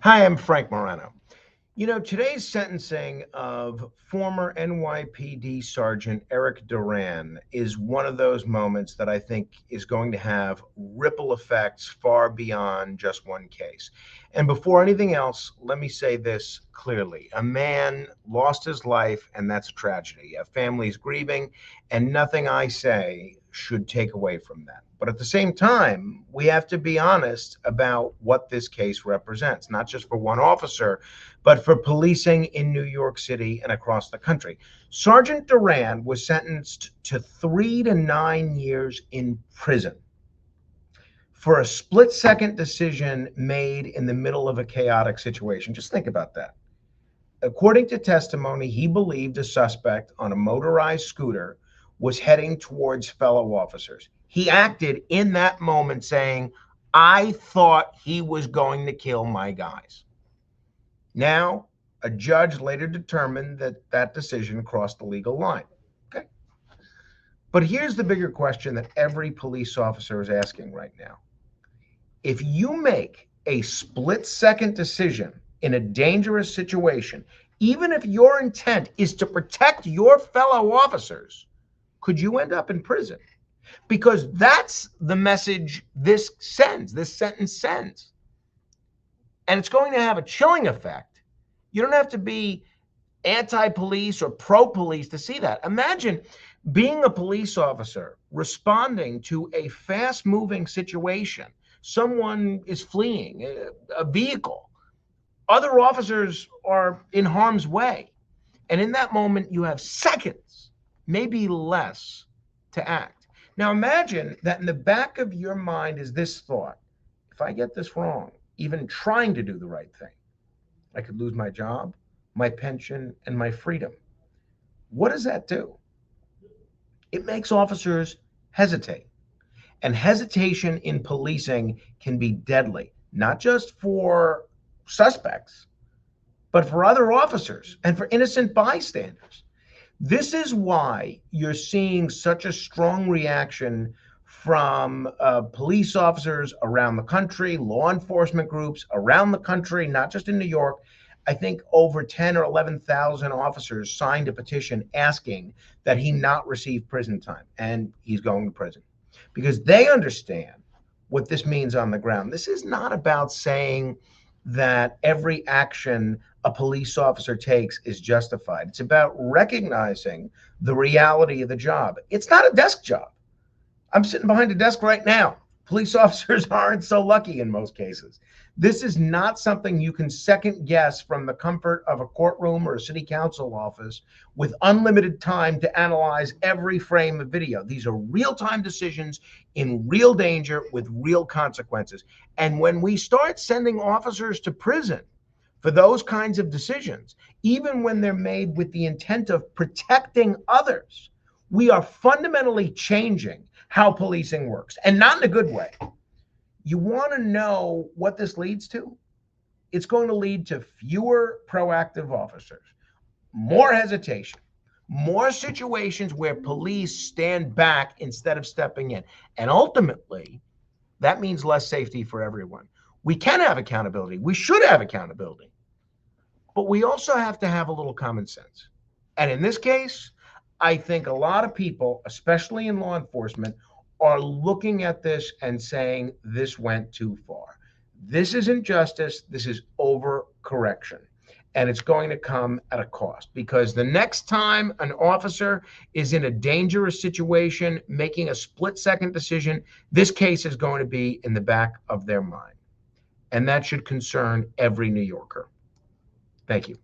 Hi, I'm Frank Morano. Today's sentencing of former NYPD Sergeant Erik Duran is one of those moments that I think is going to have ripple effects far beyond just one case. And before anything else, let me say this clearly. A man lost his life, and that's a tragedy. A family's grieving, and nothing I say should take away from that. But at the same time, we have to be honest about what this case represents, not just for one officer, but for policing in New York City and across the country. Sergeant Duran was sentenced to 3 to 9 years in prison for a split-second decision made in the middle of a chaotic situation. Just think about that. According to testimony, he believed a suspect on a motorized scooter was heading towards fellow officers. He acted in that moment saying, I thought he was going to kill my guys. Now, a judge later determined that that decision crossed the legal line. Okay. But here's the bigger question that every police officer is asking right now. If you make a split-second decision in a dangerous situation, even if your intent is to protect your fellow officers, could you end up in prison? Because that's the message this sentence sends. And it's going to have a chilling effect. You don't have to be anti-police or pro-police to see that. Imagine being a police officer responding to a fast-moving situation. Someone is fleeing a vehicle. Other officers are in harm's way. And in that moment, you have seconds, maybe less, to act. Now imagine that in the back of your mind is this thought: if I get this wrong, even trying to do the right thing, I could lose my job, my pension, and my freedom. What does that do? It makes officers hesitate. And hesitation in policing can be deadly, not just for suspects, but for other officers and for innocent bystanders. This is why you're seeing such a strong reaction from police officers around the country, law enforcement groups around the country, not just in New York. I think over 10 or 11,000 officers signed a petition asking that he not receive prison time, and he's going to prison because they understand what this means on the ground. This is not about saying that every action a police officer takes is justified. It's about recognizing the reality of the job. It's not a desk job. I'm sitting behind a desk right now. Police officers aren't so lucky in most cases. This is not something you can second guess from the comfort of a courtroom or a city council office with unlimited time to analyze every frame of video. These are real-time decisions in real danger with real consequences. And when we start sending officers to prison for those kinds of decisions, even when they're made with the intent of protecting others, we are fundamentally changing how policing works, and not in a good way. You want to know what this leads to? It's going to lead to fewer proactive officers, more hesitation, more situations where police stand back instead of stepping in. And ultimately, that means less safety for everyone. We can have accountability. We should have accountability. But we also have to have a little common sense. And in this case, I think a lot of people, especially in law enforcement, are looking at this and saying, this went too far. This isn't justice. This is overcorrection. And it's going to come at a cost, because the next time an officer is in a dangerous situation, making a split-second decision, this case is going to be in the back of their mind. And that should concern every New Yorker. Thank you.